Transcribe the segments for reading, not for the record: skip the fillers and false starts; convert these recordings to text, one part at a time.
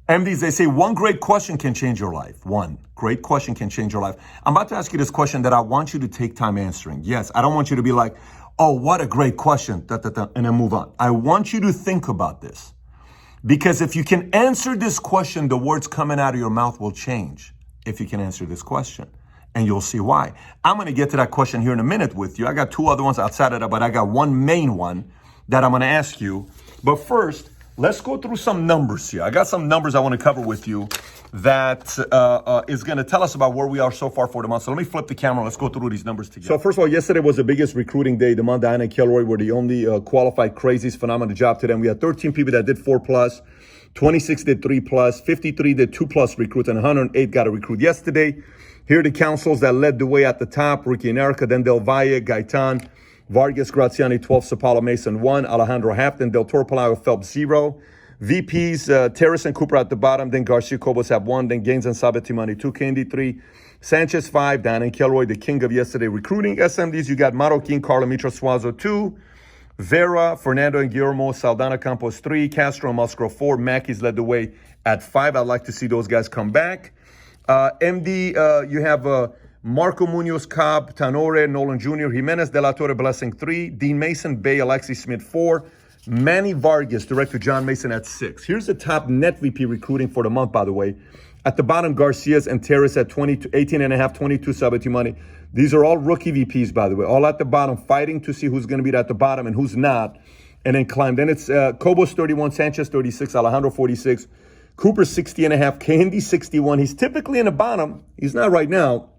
MDs, they say one great question can change your life. One great question can change your life. I'm about to ask you this question that I want you to take time answering. Yes, I don't want you to be like, oh, what a great question, and then move on. I want you to think about this. Because if you can answer this question, the words coming out of your mouth will change. If you can answer this question. And you'll see why. I'm going to get to that question here in a minute with you. I got two other ones outside of that, but I got one main one that I'm going to ask you. But first, let's go through some numbers here. I got some numbers I want to cover with you that is going to tell us about where we are so far for the month. So let me flip the camera. Let's go through these numbers together. So first of all, yesterday was the biggest recruiting day. DeMond, Diana, and Kilroy were the only qualified crazies. Phenomenal job to them. We had 13 people that did 4+, 26 did 3+, 53 did 2+ recruits, and 108 got a recruit yesterday. Here are the councils that led the way at the top. Ricky and Erica, then Del Valle, Gaitan, Vargas, Graziani, 12, Sapala, Mason, 1, Alejandro, half, then Del Toro, Palacio, Phelps, 0. VPs, Terrace and Cooper at the bottom, then Garcia, Cobos have 1, then Gaines and Sabatimani, 2, Candy, 3, Sanchez, 5, Dan and Kilroy, the king of yesterday recruiting. SMDs, you got Marroquin, Carla, Mitra, Suazo, 2, Vera, Fernando and Guillermo, Saldana, Campos, 3, Castro and Musgrove, 4, Mackey's led the way at 5. I'd like to see those guys come back. MD, you have Marco Munoz, Cobb, Tanore, Nolan Jr., Jimenez, De La Torre, Blessing, 3, Dean Mason, Bay, Alexi Smith, 4, Manny Vargas, Director John Mason at 6. Here's the top net VP recruiting for the month, by the way. At the bottom, Garcias and Terrace at 22, 18.5, 22 Sabatimani. These are all rookie VPs, by the way, all at the bottom, fighting to see who's going to be at the bottom and who's not, and then climb. Then it's Cobos 31, Sanchez 36, Alejandro 46, Cooper 60.5, Candy 61. He's typically in the bottom. He's not right now.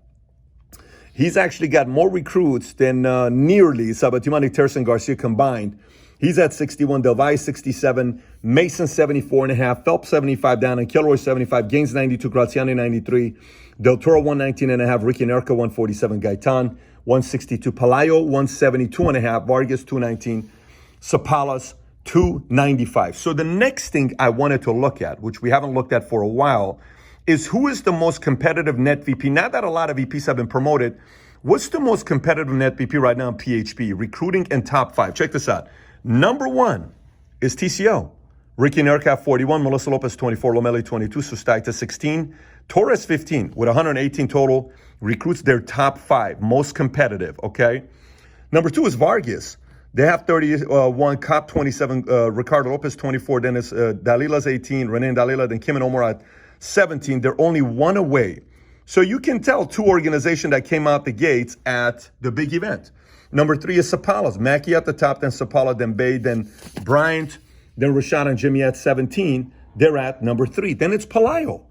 He's actually got more recruits than nearly Sabatimani, Terrace, and Garcia combined. He's at 61, Del Valle 67, Mason 74.5, Phelps 75 down, and Kilroy 75, Gaines 92, Graziani 93, Del Toro 119.5, Ricky and Erica 147, Gaitan 162, Palayo 172.5, Vargas 219, Sapalas 295. So the next thing I wanted to look at, which we haven't looked at for a while, is who is the most competitive net VP. Now that a lot of VPs have been promoted, what's the most competitive net VP right now in PHP? Recruiting and top 5. Check this out. Number 1 is TCO. Ricky and Erica 41, Melissa Lopez 24, Lomeli 22, Sustaita 16, Torres 15 with 118 total recruits. Their top 5, most competitive, okay? Number 2 is Vargas. They have 31, Cop 27, Ricardo Lopez 24, Dennis Dalila's 18, Renan Dalila, then Kim and Omar at 17. They're only 1 away. So you can tell 2 organizations that came out the gates at the big event. Number 3 is Sapalas. Mackey at the top, then Sapala, then Bay, then Bryant, then Rashad and Jimmy at 17. They're at number 3. Then it's Palayo.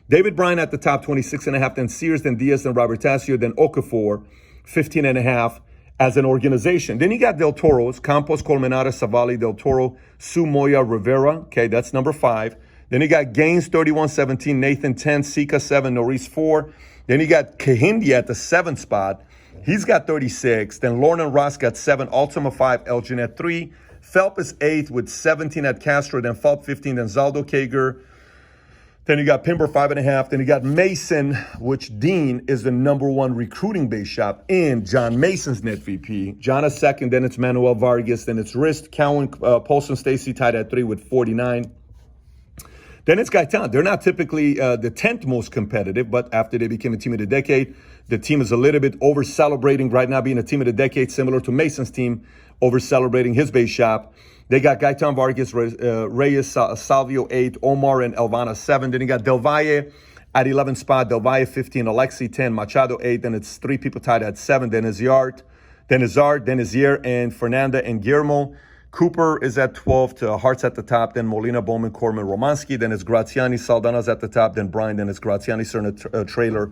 David Bryant at the top, 26.5, then Sears, then Diaz, then Robert Tasio, then Okafor, 15.5 as an organization. Then you got Del Toro's, Campos, Colmenares, Savali, Del Toro, Su Moya, Rivera. Okay, that's number 5. Then you got Gaines, 31-17, Nathan 10, Sika 7, Norris 4. Then you got Kahindi at the 7th spot. He's got 36. Then Lorna and Ross got 7, Ultima 5, Elgin at 3. Phelps is 8th with 17 at Castro. Then Phelps 15, then Zaldo Kager. Then you got Pimber 5.5. Then you got Mason, which Dean is the number 1 recruiting base shop in John Mason's net VP. John is 2nd. Then it's Manuel Vargas. Then it's Rist, Cowan, Paulson, Stacy tied at 3 with 49. Then it's Gaitan. They're not typically the 10th most competitive, but after they became a team of the decade, the team is a little bit over-celebrating right now, being a team of the decade, similar to Mason's team, over-celebrating his base shop. They got Gaitan, Vargas, Reyes, Salvio 8, Omar and Elvana 7. Then you got Del Valle at 11th spot, Del Valle 15, Alexi 10, Machado 8. Then it's 3 people tied at 7. Then Izard, then Izier, and Fernanda and Guillermo. Cooper is at 12 to Hart's at the top, then Molina, Bowman, Corman, Romansky, then it's Graziani, Saldana's at the top, then Brian, then it's Graziani, Cerna, Trailer,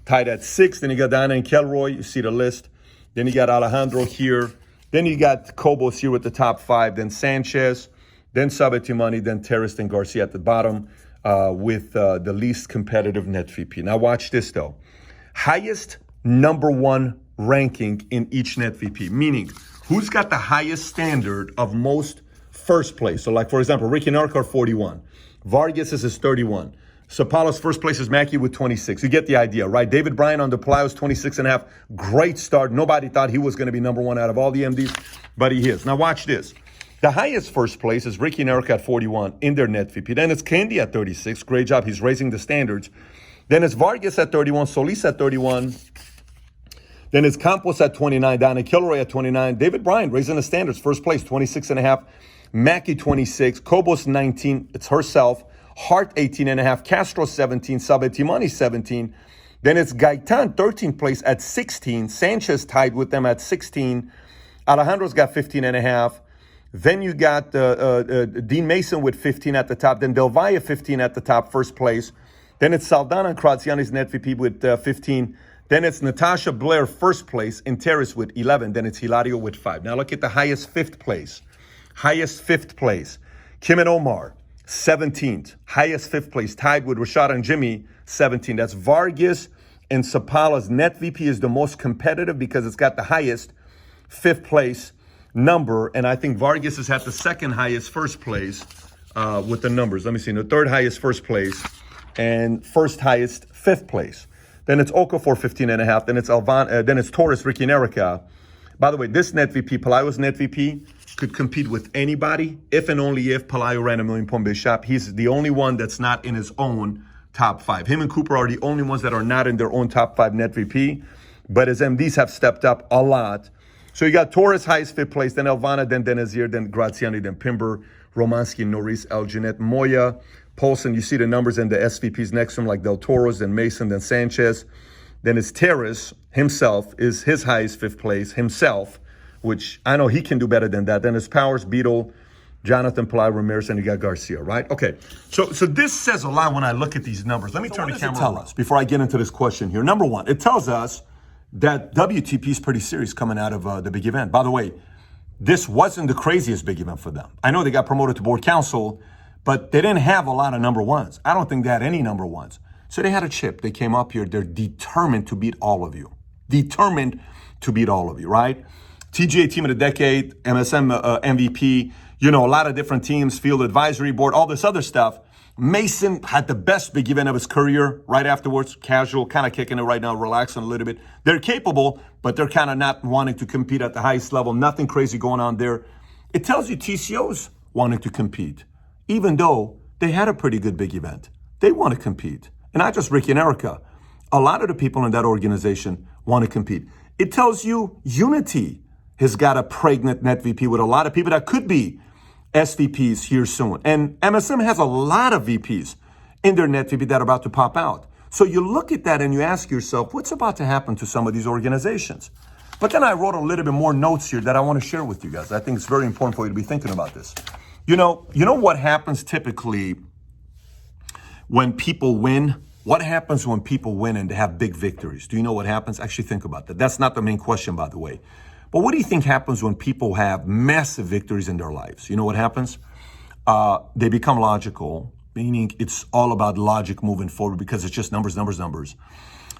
tied at 6. Then you got Dana and Kelroy, you see the list. Then you got Alejandro here. Then you got Cobos here with the top 5, then Sanchez, then Sabatimani, then Terrace, then Garcia at the bottom with the least competitive net VP. Now watch this though. Highest number 1 ranking in each net VP, meaning who's got the highest standard of most first place? So like, for example, Ricky Narcar, 41. Vargas is 31. Sapalas first place is Mackey with 26. You get the idea, right? David Bryan on the Playos, 26.5. Great start. Nobody thought he was going to be number 1 out of all the MDs, but he is. Now watch this. The highest first place is Ricky and Erica at 41 in their net VP. Then it's Candy at 36. Great job. He's raising the standards. Then it's Vargas at 31. Solis at 31. Then it's Campos at 29. Donna Kilroy at 29. David Bryan raising the standards. First place, 26 and a half. Mackie 26. Cobos 19. It's herself. Hart 18 and a half. Castro 17. Sabetimani 17. Then it's Gaitan 13th place at 16. Sanchez tied with them at 16. Alejandro's got 15 and a half. Then you got Dean Mason with 15 at the top. Then Del Valle 15 at the top, first place. Then it's Saldana and Graziani's net VP with 15. Then it's Natasha Blair, first place. Interis with 11. Then it's Hilario with 5. Now look at the highest fifth place. Highest fifth place. Kim and Omar, 17th. Highest fifth place. Tied with Rashad and Jimmy, 17. That's Vargas and Sapala's net VP is the most competitive because it's got the highest fifth place number, and I think Vargas has had the second highest first place with the numbers. Let me see, the third highest first place and first highest fifth place. Then it's Okafor 15 and a half. Then it's then it's Torres, Ricky and Erica. By the way, this net VP, Pelayo's net VP, could compete with anybody if and only if Pelayo ran a million point base shop. He's the only one that's not in his own top 5. Him and Cooper are the only ones that are not in their own top 5 net VP, but his MDs have stepped up a lot. So you got Torres, highest fifth place, then Elvana, then Denazir, then Graziani, then Pimber, Romansky, Norris, Elginet, Moya, Paulson. You see the numbers and the SVPs next to him, like Del Toro's, then Mason, then Sanchez. Then it's Terrace himself is his highest fifth place himself, which I know he can do better than that. Then it's Powers, Beetle, Jonathan Pelayo, Ramirez, and you got Garcia, right? Okay, so this says a lot when I look at these numbers. Let me turn the camera tell us before I get into this question here. Number one, it tells us that WTP is pretty serious coming out of the big event. By the way, this wasn't the craziest big event for them. I know they got promoted to board council, but they didn't have a lot of number ones. I don't think they had any number ones. So they had a chip. They came up here. They're determined to beat all of you. Determined to beat all of you, right? TGA Team of the Decade, MSM MVP, a lot of different teams, Field Advisory Board, all this other stuff. Mason had the best big event of his career right afterwards. Casual, kind of kicking it right now, relaxing a little bit. They're capable, but they're kind of not wanting to compete at the highest level. Nothing crazy going on there. It tells you TCO's wanting to compete, even though they had a pretty good big event. They want to compete. And not just Ricky and Erica. A lot of the people in that organization want to compete. It tells you Unity has got a pregnant net VP with a lot of people that could be SVPs here soon. And MSM has a lot of VPs in their net VP that are about to pop out. So you look at that and you ask yourself, what's about to happen to some of these organizations? But then I wrote a little bit more notes here that I want to share with you guys. I think it's very important for you to be thinking about this. You know what happens typically when people win? What happens when people win and they have big victories? Do you know what happens? Actually think about that. That's not the main question, by the way. But what do you think happens when people have massive victories in their lives? You know what happens? They become logical, meaning it's all about logic moving forward because it's just numbers.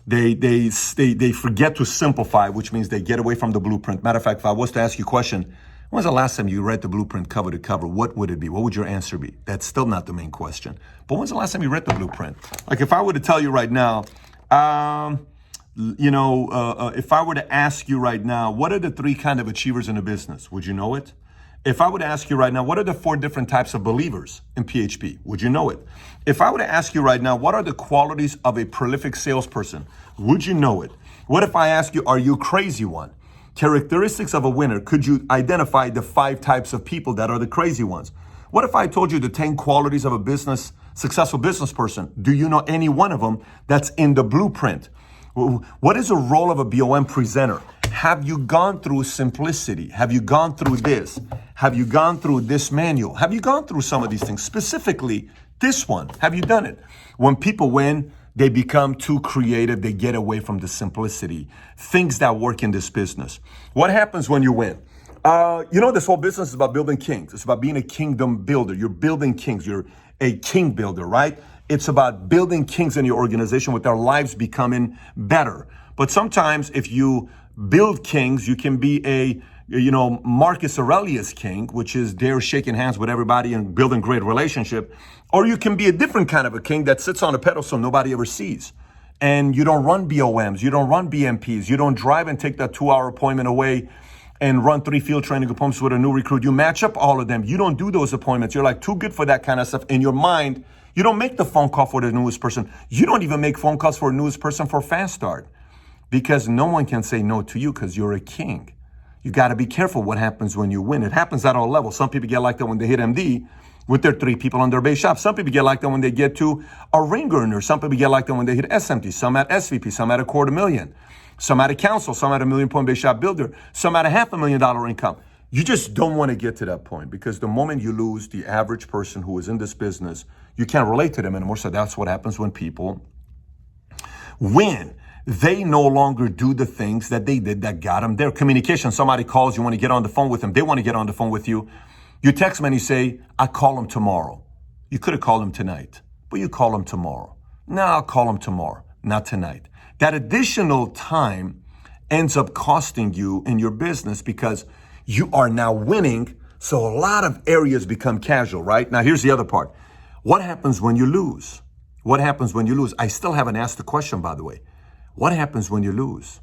They forget to simplify, which means they get away from the blueprint. Matter of fact, if I was to ask you a question, when's the last time you read the blueprint cover to cover? What would it be? What would your answer be? That's still not the main question. But when's the last time you read the blueprint? Like if I were to tell you right now, if I were to ask you right now, what are the 3 kind of achievers in a business? Would you know it? If I were to ask you right now, what are the 4 different types of believers in PHP? Would you know it? If I were to ask you right now, what are the qualities of a prolific salesperson? Would you know it? What if I ask you, are you a crazy one? Characteristics of a winner. Could you identify the 5 types of people that are the crazy ones? What if I told you the 10 qualities of a successful business person? Do you know any one of them that's in the blueprint? What is the role of a BOM presenter? Have you gone through simplicity? Have you gone through this? Have you gone through this manual? Have you gone through some of these things? Specifically, this one. Have you done it? When people win, they become too creative. They get away from the simplicity. Things that work in this business. What happens when you win? This whole business is about building kings. It's about being a kingdom builder. You're building kings. You're a king builder, right? It's about building kings in your organization with their lives becoming better. But sometimes if you build kings, you can be a, Marcus Aurelius king, which is there shaking hands with everybody and building great relationship. Or you can be a different kind of a king that sits on a pedestal nobody ever sees. And you don't run BOMs, you don't run BMPs, you don't drive and take that 2-hour appointment away and run 3 field training appointments with a new recruit. You match up all of them. You don't do those appointments. You're like too good for that kind of stuff. In your mind, you don't make the phone call for the newest person. You don't even make phone calls for a newest person for Fast Start, because no one can say no to you because you're a king. You got to be careful what happens when you win. It happens at all levels. Some people get like that when they hit MD with their 3 people on their base shop. Some people get like that when they get to a ring earner. Some people get like that when they hit SMT. Some at SVP, some at $250,000. Some at a council, some at a $1 million base shop builder, some at a $500,000 income. You just don't want to get to that point, because the moment you lose the average person who is in this business, you can't relate to them anymore. So that's what happens when people win. They no longer do the things that they did that got them there. Communication, somebody calls, you want to get on the phone with them. They want to get on the phone with you. You text them and you say, I'll call them tomorrow. You could have called them tonight, but you call them tomorrow. No, I'll call them tomorrow, not tonight. That additional time ends up costing you in your business because you are now winning. So a lot of areas become casual, right? Now, here's the other part. What happens when you lose? What happens when you lose? I still haven't asked the question, by the way. What happens when you lose?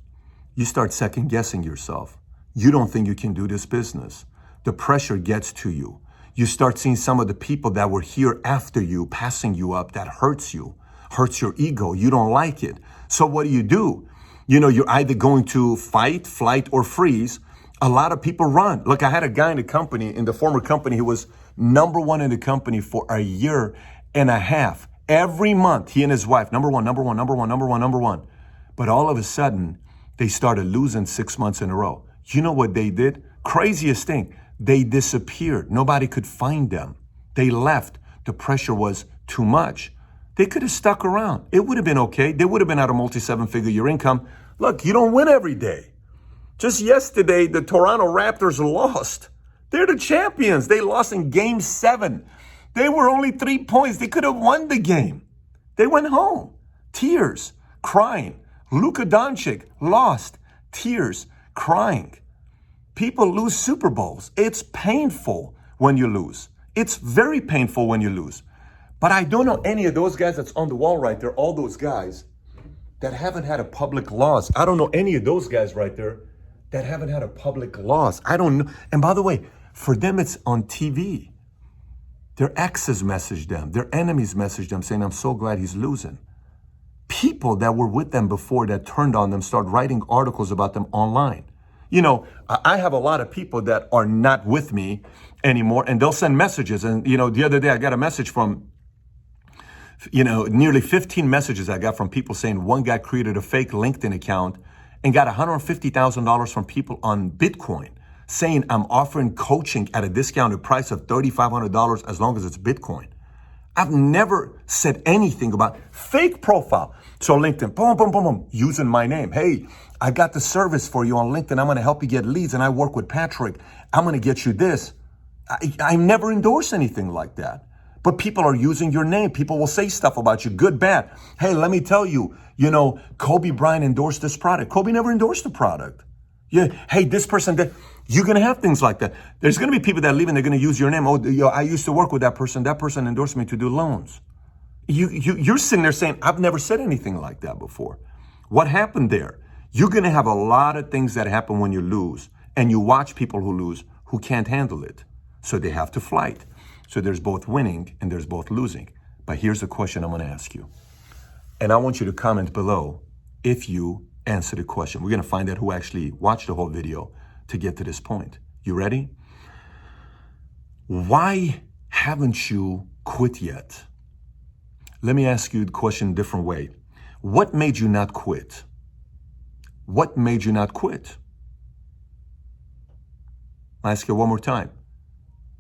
You start second guessing yourself. You don't think you can do this business. The pressure gets to you. You start seeing some of the people that were here after you passing you up. That hurts you, hurts your ego. You don't like it. So what do? You're either going to fight, flight, or freeze. A lot of people run. Look, I had a guy in the company, in the former company, who was number 1 in the company for a year and a half. Every month, he and his wife, number one. But all of a sudden, they started losing 6 months in a row. You know what they did? Craziest thing. They disappeared. Nobody could find them. They left. The pressure was too much. They could have stuck around. It would have been okay. They would have been at a multi-7-figure-year income. Look, you don't win every day. Just yesterday, the Toronto Raptors lost. They're the champions. They lost in Game 7. They were only 3 points. They could have won the game. They went home. Tears, crying. Luka Doncic lost. Tears, crying. People lose Super Bowls. It's painful when you lose. It's very painful when you lose. But I don't know any of those guys that's on the wall right there, all those guys that haven't had a public loss. I don't know any of those guys right there that haven't had a public loss. I don't know. And by the way, for them, it's on TV. Their exes message them. Their enemies message them saying, I'm so glad he's losing. People that were with them before that turned on them start writing articles about them online. I have a lot of people that are not with me anymore, and they'll send messages. And, the other day I got a message from, nearly 15 messages I got from people saying one guy created a fake LinkedIn account and got $150,000 from people on Bitcoin, saying I'm offering coaching at a discounted price of $3,500 as long as it's Bitcoin. I've never said anything about fake profile. So LinkedIn, boom, boom, boom, boom, using my name. Hey, I got the service for you on LinkedIn. I'm going to help you get leads, and I work with Patrick. I'm going to get you this. I never endorse anything like that. But people are using your name. People will say stuff about you, good, bad. Hey, let me tell you, Kobe Bryant endorsed this product. Kobe never endorsed the product. Yeah. Hey, this person, you're going to have things like that. There's going to be people that leave and they're going to use your name. Oh, I used to work with that person. That person endorsed me to do loans. You're sitting there saying, I've never said anything like that before. What happened there? You're going to have a lot of things that happen when you lose, and you watch people who lose who can't handle it. So they have to flight. So there's both winning and there's both losing. But here's the question I'm going to ask you. And I want you to comment below if you answer the question. We're going to find out who actually watched the whole video to get to this point. You ready? Why haven't you quit yet? Let me ask you the question a different way. What made you not quit? What made you not quit? I'll ask you one more time.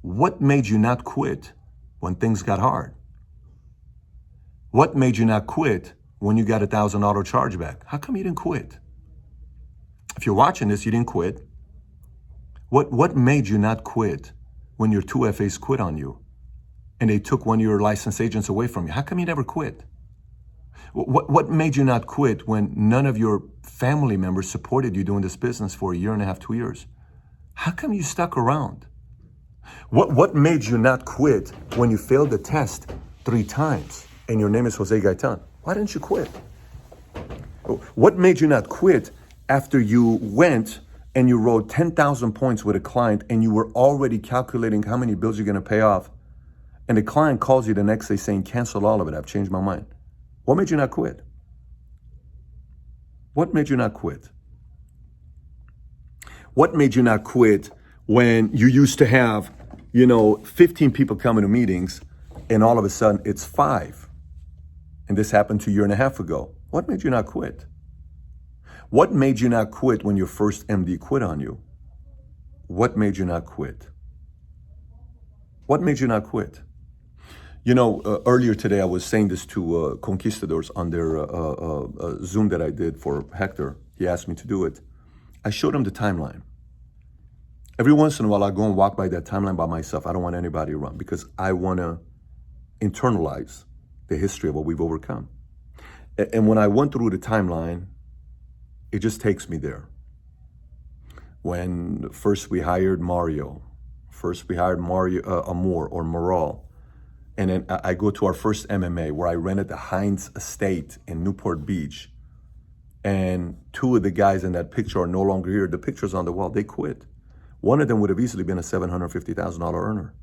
What made you not quit when things got hard? What made you not quit when you got $1,000 chargeback? How come you didn't quit? If you're watching this, you didn't quit. What made you not quit when your 2 FAs quit on you and they took one of your licensed agents away from you? How come you never quit? What made you not quit when none of your family members supported you doing this business for a year and a half, 2 years? How come you stuck around? What made you not quit when you failed the test 3 times and your name is Jose Gaitan? Why didn't you quit? What made you not quit after you went and you wrote 10,000 points with a client and you were already calculating how many bills you're going to pay off, and the client calls you the next day saying, cancel all of it, I've changed my mind. What made you not quit? What made you not quit? What made you not quit when you used to have, 15 people coming to meetings and all of a sudden it's 5? And this happened 2.5 years ago. What made you not quit? What made you not quit when your first MD quit on you? What made you not quit? What made you not quit? Earlier today I was saying this to conquistadors on their Zoom that I did for Hector. He asked me to do it. I showed him the timeline. Every once in a while I go and walk by that timeline by myself. I don't want anybody around because I want to internalize the history of what we've overcome. And when I went through the timeline, it just takes me there. When first we hired Mario, Amor or Moral, and then I go to our first MMA where I rented the Heinz Estate in Newport Beach, and 2 of the guys in that picture are no longer here. The picture's on the wall. They quit. One of them would have easily been a $750,000 earner.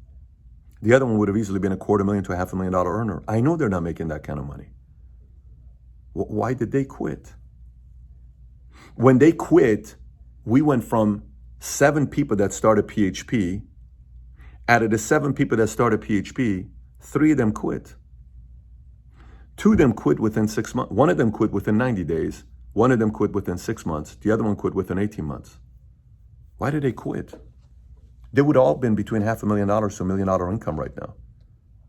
The other one would have easily been $250,000 to $500,000 earner. I know they're not making that kind of money. Why did they quit? When they quit, we went from 7 people that started PHP. Out of the 7 people that started PHP, 3 of them quit. 2 of them quit within 6 months. 1 of them quit within 90 days. 1 of them quit within 6 months. The other one quit within 18 months. Why did they quit? They would all been between $500,000 to $1 million income right now.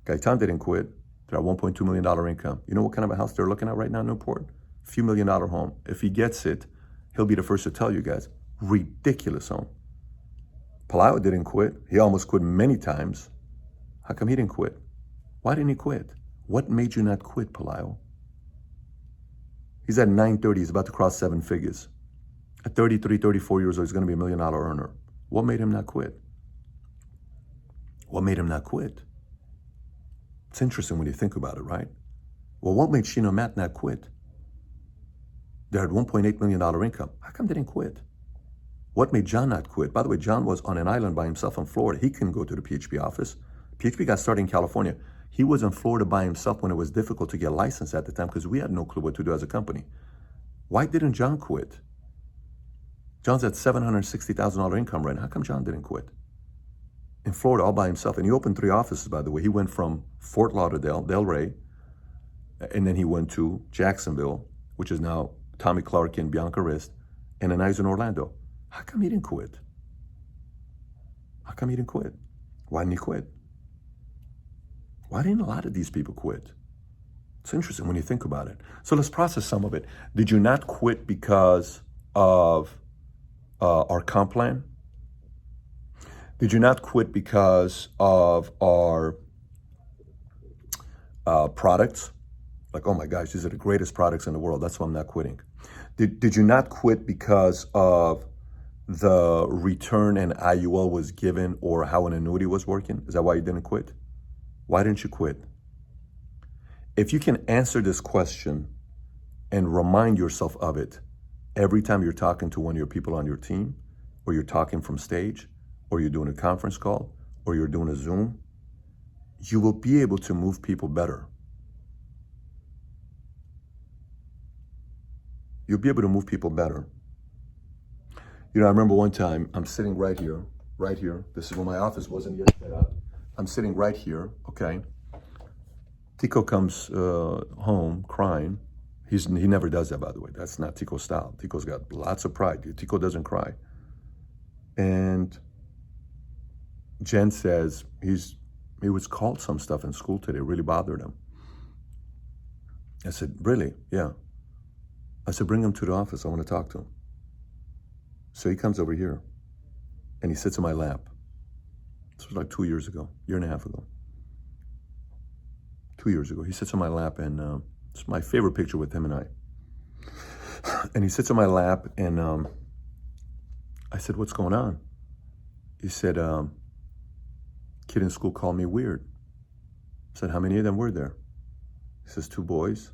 Gaitan didn't quit. They're at $1.2 million income. You know what kind of a house they're looking at right now in Newport? A few $1 million home. If he gets it, he'll be the first to tell you guys. Ridiculous home. Pelayo didn't quit. He almost quit many times. How come he didn't quit? Why didn't he quit? What made you not quit, Pelayo? He's at 930. He's about to cross 7 figures. At 33, 34 years old, he's going to be $1 million earner. What made him not quit? What made him not quit? It's interesting when you think about it, right? Well, what made Sheena Matt not quit? They're at $1.8 million income. How come they didn't quit? What made John not quit? By the way, John was on an island by himself in Florida. He couldn't go to the PHP office. PHP got started in California. He was in Florida by himself when it was difficult to get licensed at the time because we had no clue what to do as a company. Why didn't John quit? John's at $760,000 income right now. How come John didn't quit? In Florida all by himself. And he opened 3 offices, by the way. He went from Fort Lauderdale, Delray, and then he went to Jacksonville, which is now Tommy Clark and Bianca Rist, and then he's in Orlando. How come he didn't quit? How come he didn't quit? Why didn't he quit? Why didn't a lot of these people quit? It's interesting when you think about it. So let's process some of it. Did you not quit because of our comp plan? Did you not quit because of our products? Like, oh my gosh, these are the greatest products in the world. That's why I'm not quitting. Did you not quit because of the return an IUL was given or how an annuity was working? Is that why you didn't quit? Why didn't you quit? If you can answer this question and remind yourself of it every time you're talking to one of your people on your team, or you're talking from stage, or you're doing a conference call, or you're doing a Zoom, you will be able to move people better. You'll be able to move people better. I remember one time, I'm sitting right here. This is when my office wasn't yet set up. I'm sitting right here, okay? Tico comes home crying. He never does that, by the way. That's not Tico's style. Tico's got lots of pride. Tico doesn't cry. And Jen says he was called some stuff in school today. It really bothered him. I said, really? Yeah. I said, bring him to the office. I want to talk to him. So he comes over here and he sits in my lap. This was like 2 years ago, 1.5 years ago. 2 years ago. He sits in my lap and it's my favorite picture with him and I. And he sits in my lap and I said, what's going on? He said, kid in school called me weird. I said, how many of them were there? He says, 2 boys.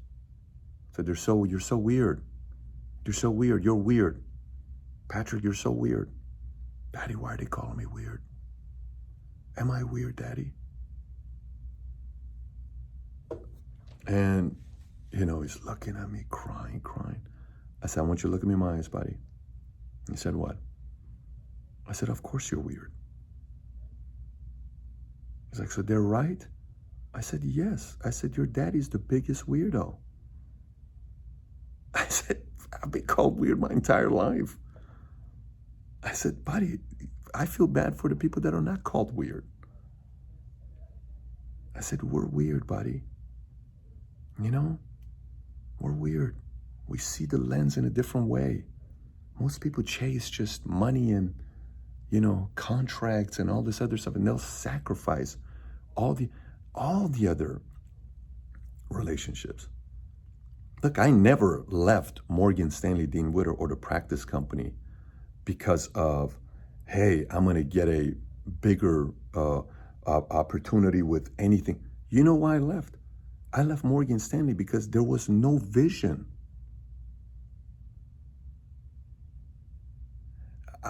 I said, you're so weird. You're so weird. You're weird. Patrick, you're so weird. Daddy, why are they calling me weird? Am I weird, Daddy? And, he's looking at me, crying. I said, I want you to look at me in my eyes, buddy. He said, what? I said, of course you're weird. He's like, so they're right? I said, yes. I said, your daddy's the biggest weirdo. I said, I've been called weird my entire life. I said, buddy, I feel bad for the people that are not called weird. I said, we're weird, buddy. We're weird. We see the lens in a different way. Most people chase just money and, contracts and all this other stuff, and they'll sacrifice all the other relationships. Look, I never left Morgan Stanley Dean Witter or the practice company because of, hey, I'm going to get a bigger opportunity with anything. You know why I left? I left Morgan Stanley because there was no vision.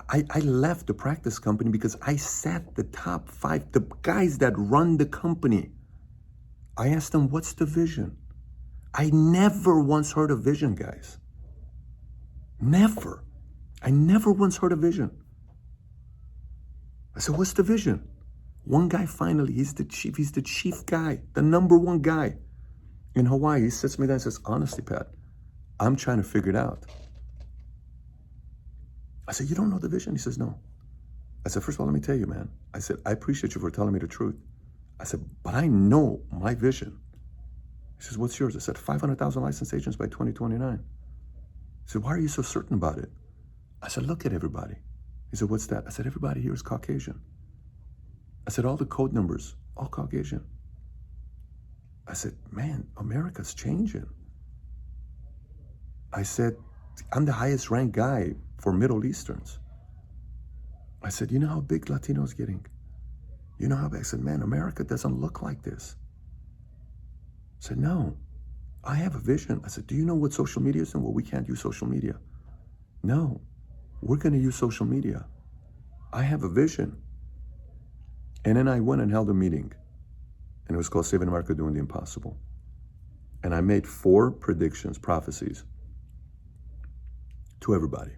I left the practice company because I sat the top 5, the guys that run the company. I asked them, what's the vision? I never once heard a vision, guys. Never. I never once heard a vision. I said, what's the vision? One guy finally, he's the chief guy, the number one guy in Hawaii. He sits me down and says, honestly, Pat, I'm trying to figure it out. I said, you don't know the vision? He says, no. I said, first of all, let me tell you, man. I said, I appreciate you for telling me the truth. I said, but I know my vision. He says, what's yours? I said, 500,000 licensed agents by 2029. He said, why are you so certain about it? I said, look at everybody. He said, what's that? I said, everybody here is Caucasian. I said, all the code numbers, all Caucasian. I said, man, America's changing. I said, I'm the highest ranked guy for Middle Easterns. I said, you know how big Latino's getting? You know how big? I said, man, America doesn't look like this. I said, no, I have a vision. I said, do you know what social media is? And well, we can't use social media. No, we're going to use social media. I have a vision. And then I went and held a meeting, and it was called Saving America Doing the Impossible. And I made 4 predictions, prophecies, to everybody.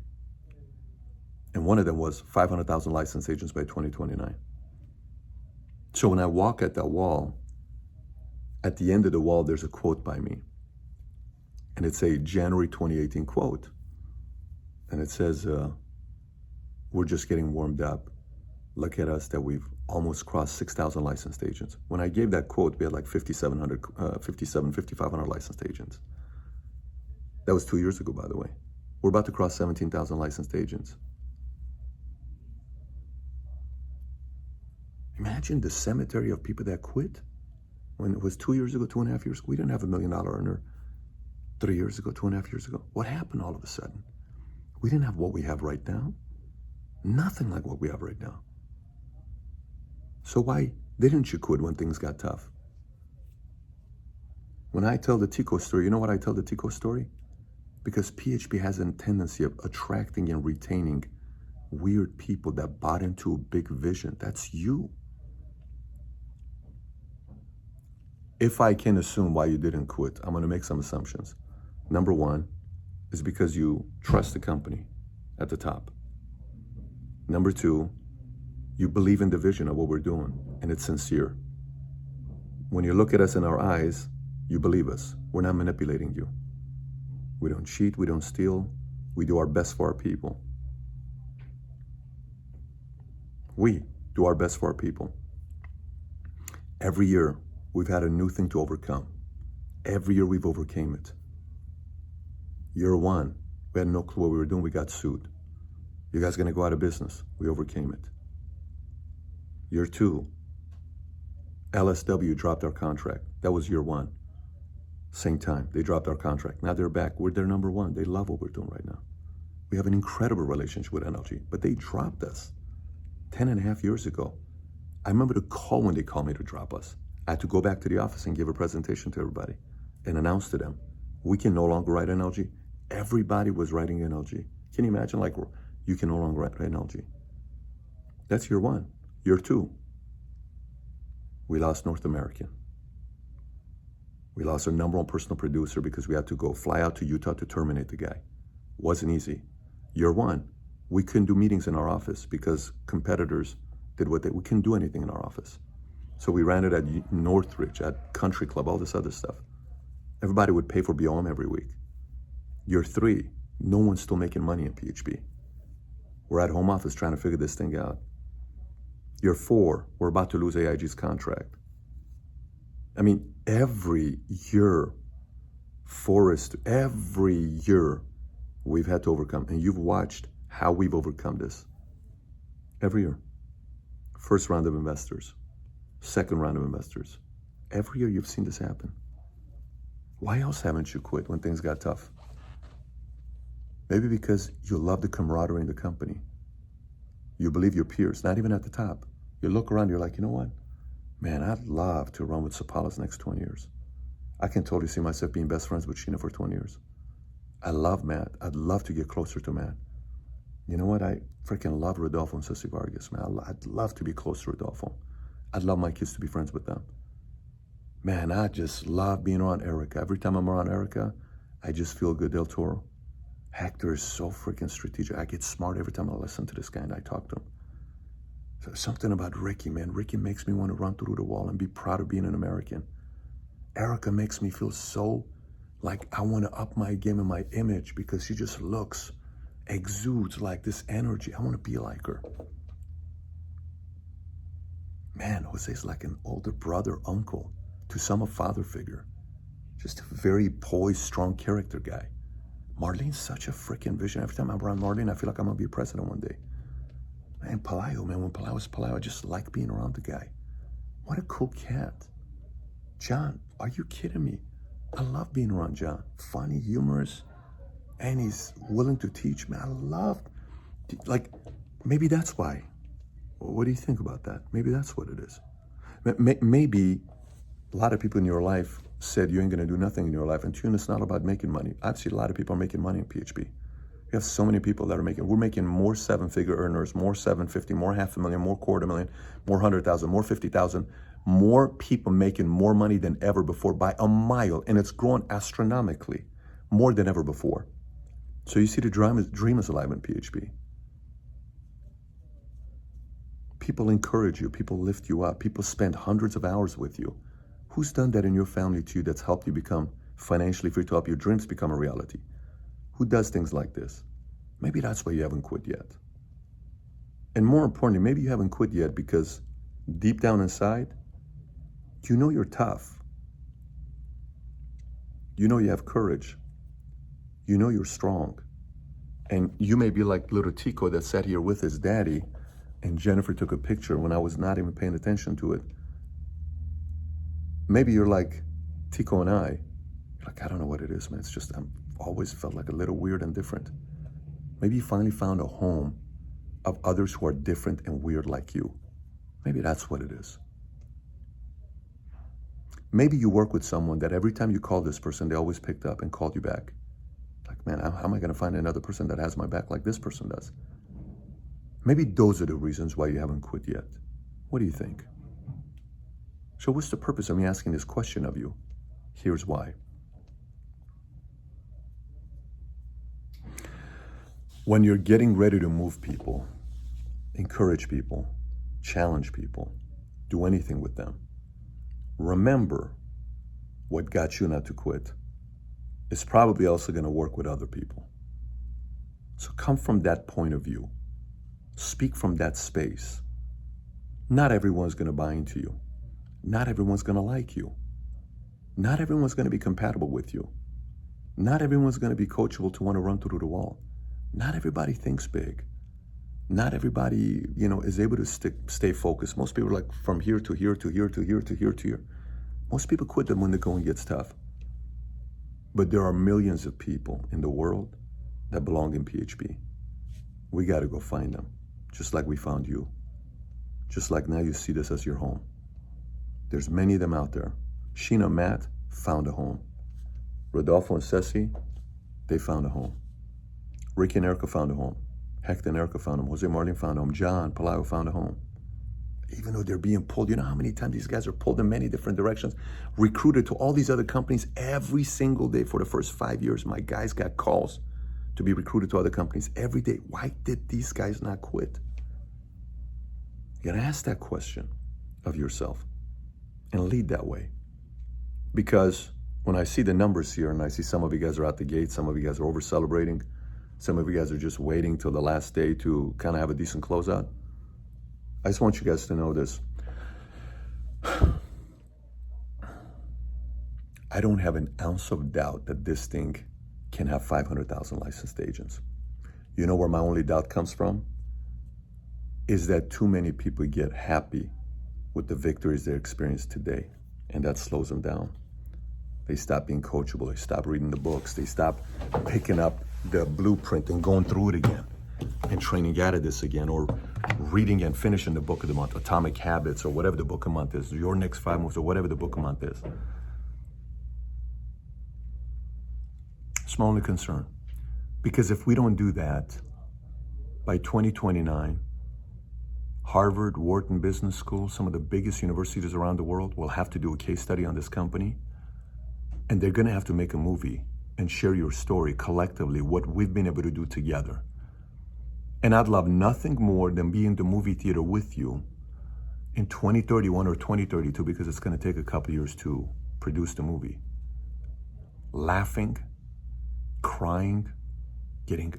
And one of them was 500,000 licensed agents by 2029. So when I walk at that wall, at the end of the wall, there's a quote by me. And it's a January 2018 quote. And it says, we're just getting warmed up. Look at us that we've almost crossed 6,000 licensed agents. When I gave that quote, we had like 5,500 licensed agents. That was 2 years ago, by the way. We're about to cross 17,000 licensed agents. Imagine the cemetery of people that quit. When it was 2 years ago, 2.5 years ago, we didn't have $1 million earner 3 years ago, 2.5 years ago. What happened all of a sudden? We didn't have what we have right now. Nothing like what we have right now. So why didn't you quit when things got tough? When I tell the Tico story, you know what I tell the Tico story? Because PHP has a tendency of attracting and retaining weird people that bought into a big vision. That's you. If I can assume why you didn't quit, I'm going to make some assumptions. Number one is because you trust the company at the top. Number two, you believe in the vision of what we're doing, and it's sincere. When you look at us in our eyes, you believe us. We're not manipulating you. We don't cheat, we don't steal. We do our best for our people. We do our best for our people. Every year, we've had a new thing to overcome. Every year, we've overcame it. Year one, we had no clue what we were doing. We got sued. You guys are going to go out of business. We overcame it. Year two, LSW dropped our contract. That was year one. Same time, they dropped our contract. Now they're back. We're their number one. They love what we're doing right now. We have an incredible relationship with NLG, but they dropped us 10.5 years ago. I remember the call when they called me to drop us. I had to go back to the office and give a presentation to everybody and announce to them, we can no longer write NLG. Everybody was writing NLG. Can you imagine, like, you can no longer write NLG. That's year one. Year two, we lost North American. We lost our number one personal producer because we had to go fly out to Utah to terminate the guy. Wasn't easy. Year one, we couldn't do meetings in our office because competitors did we couldn't do anything in our office. So we ran it at Northridge, at Country Club, all this other stuff. Everybody would pay for BOM every week. Year three, no one's still making money in PHP. We're at home office trying to figure this thing out. Year four, we're about to lose AIG's contract. I mean, every year, Forrest, every year we've had to overcome, and you've watched how we've overcome this. Every year. First round of investors, second round of investors. Every year you've seen this happen. Why else haven't you quit when things got tough? Maybe because you love the camaraderie in the company. You believe your peers, not even at the top. You look around, you're like, you know what? Man, I'd love to run with Sapalas next 20 years. I can totally see myself being best friends with Sheena for 20 years. I love Matt. I'd love to get closer to Matt. You know what? I freaking love Rodolfo and Ceci Vargas, man. I'd love to be close to Rodolfo. I'd love my kids to be friends with them. Man, I just love being around Erica. Every time I'm around Erica, I just feel good, Del Toro. Hector is so freaking strategic. I get smart every time I listen to this guy and I talk to him. So something about Ricky, man. Ricky makes me want to run through the wall and be proud of being an American. Erica makes me feel so like I want to up my game and my image because she just looks, exudes like this energy. I want to be like her. Man, Jose's like an older brother, uncle, to some a father figure. Just a very poised, strong character guy. Marlene's such a freaking vision. Every time I'm around Marlene, I feel like I'm going to be a president one day. Man, Pelayo, man, when Pelayo was Pelayo, I just like being around the guy. What a cool cat. John, are you kidding me? I love being around John. Funny, humorous, and he's willing to teach, man. I love, like, maybe that's why. What do you think about that? Maybe that's what it is. Maybe a lot of people in your life said you ain't gonna do nothing in your life, and Tune, it's not about making money. I've seen a lot of people are making money in PHP. We have so many people that are we're making more seven-figure earners, more 750, more $500,000, more $250,000, more 100,000, more 50,000, more people making more money than ever before by a mile, and it's grown astronomically, more than ever before. So you see the dream is alive in PHP. People encourage you, people lift you up, people spend hundreds of hours with you. Who's done that in your family to you that's helped you become financially free to help your dreams become a reality? Who does things like this? Maybe that's why you haven't quit yet. And more importantly, maybe you haven't quit yet because deep down inside, you know you're tough. You know you have courage. You know you're strong. And you may be like little Tico that sat here with his daddy and Jennifer took a picture when I was not even paying attention to it. Maybe you're like Tico and I. You're like, I don't know what it is, man. It's just, I've always felt like a little weird and different. Maybe you finally found a home of others who are different and weird like you. Maybe that's what it is. Maybe you work with someone that every time you call this person, they always picked up and called you back. Like, man, how am I going to find another person that has my back like this person does? Maybe those are the reasons why you haven't quit yet. What do you think? So what's the purpose of me asking this question of you? Here's why. When you're getting ready to move people, encourage people, challenge people, do anything with them, remember what got you not to quit is probably also going to work with other people. So come from that point of view. Speak from that space. Not everyone's going to buy into you. Not everyone's going to like you. Not everyone's going to be compatible with you. Not everyone's going to be coachable to want to run through the wall. Not everybody thinks big. Not everybody, is able to stay focused. Most people are like from here to here to here to here to here to here. Most people quit them when the going gets tough. But there are millions of people in the world that belong in PHP. We got to go find them, just like we found you. Just like now you see this as your home. There's many of them out there. Sheena, Matt found a home. Rodolfo and Ceci, they found a home. Ricky and Erica found a home. Hector and Erica found a home. Jose Martin found a home. John Palaio found a home. Even though they're being pulled, you know how many times these guys are pulled in many different directions, recruited to all these other companies every single day for the first 5 years. My guys got calls to be recruited to other companies every day. Why did these guys not quit? You gotta ask that question of yourself and lead that way. Because when I see the numbers here and I see some of you guys are out the gate, some of you guys are over celebrating, some of you guys are just waiting till the last day to kind of have a decent closeout, I just want you guys to know this. I don't have an ounce of doubt that this thing can have 500,000 licensed agents. You know where my only doubt comes from? Is that too many people get happy with the victories they experience today, and that slows them down. They stop being coachable, they stop reading the books, they stop picking up the blueprint and going through it again and training out of this again, or reading and finishing the book of the month, Atomic Habits, or whatever the book of the month is, Your Next 5 Moves, or whatever the book of the month is. It's my only concern. Because if we don't do that, by 2029, Harvard, Wharton Business School, some of the biggest universities around the world will have to do a case study on this company. And they're gonna have to make a movie and share your story collectively, what we've been able to do together. And I'd love nothing more than be in the movie theater with you in 2031 or 2032, because it's gonna take a couple years to produce the movie. Laughing, crying, getting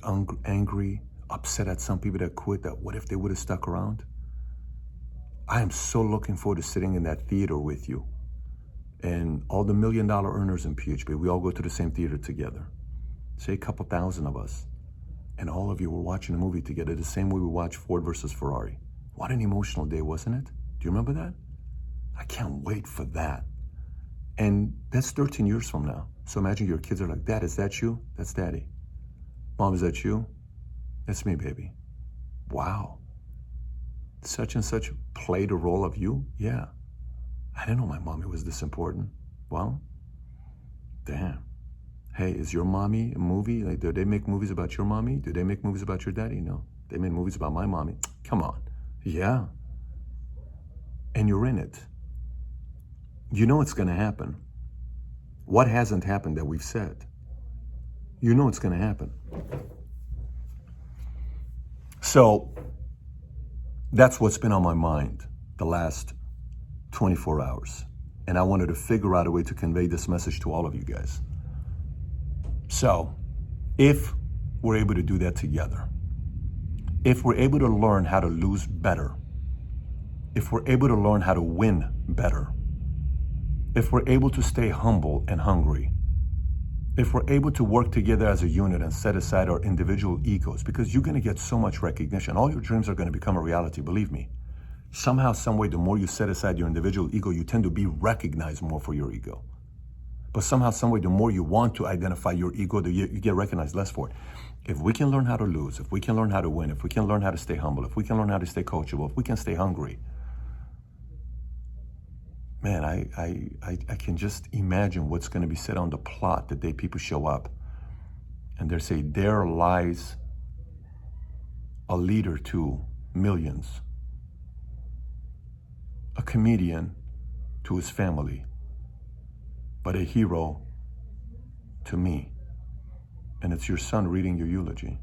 angry, upset at some people that quit, that what if they would have stuck around? I am so looking forward to sitting in that theater with you. And all the $1 million earners in PHP, we all go to the same theater together. Say a couple thousand of us. And all of you were watching a movie together the same way we watched Ford versus Ferrari. What an emotional day, wasn't it? Do you remember that? I can't wait for that. And that's 13 years from now. So imagine your kids are like, Dad, is that you? That's Daddy. Mom, is that you? That's me, baby. Wow. Such and such played a role of you? Yeah. I didn't know my mommy was this important. Well, damn. Hey, is your mommy a movie? Like, do they make movies about your mommy? Do they make movies about your daddy? No. They made movies about my mommy. Come on. Yeah. And you're in it. You know it's gonna happen. What hasn't happened that we've said? You know it's gonna happen. So, that's what's been on my mind the last 24 hours. And I wanted to figure out a way to convey this message to all of you guys. So, if we're able to do that together, if we're able to learn how to lose better, if we're able to learn how to win better, if we're able to stay humble and hungry, if we're able to work together as a unit and set aside our individual egos, because you're gonna get so much recognition. All your dreams are gonna become a reality, believe me. Somehow, some way, the more you set aside your individual ego, you tend to be recognized more for your ego. But somehow, some way, the more you want to identify your ego, you get recognized less for it. If we can learn how to lose, if we can learn how to win, if we can learn how to stay humble, if we can learn how to stay coachable, if we can stay hungry, man, I can just imagine what's going to be said on the plot the day people show up. And they say, there lies a leader to millions, a comedian to his family, but a hero to me. And it's your son reading your eulogy.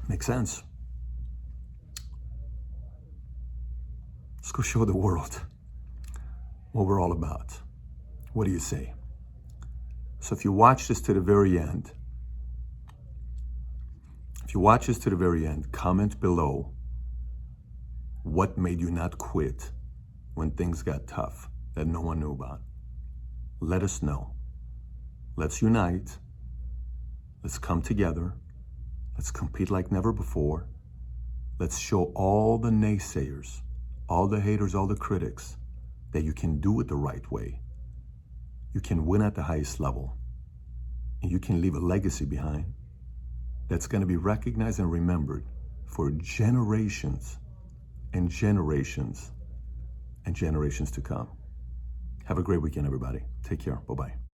Makes sense. Let's go show the world what we're all about. What do you say? So if you watch this to the very end, comment below what made you not quit when things got tough that no one knew about. Let us know. Let's unite. Let's come together. Let's compete like never before. Let's show all the naysayers, all the haters, all the critics, that you can do it the right way. You can win at the highest level. And you can leave a legacy behind that's going to be recognized and remembered for generations and generations to come. Have a great weekend, everybody. Take care. Bye-bye.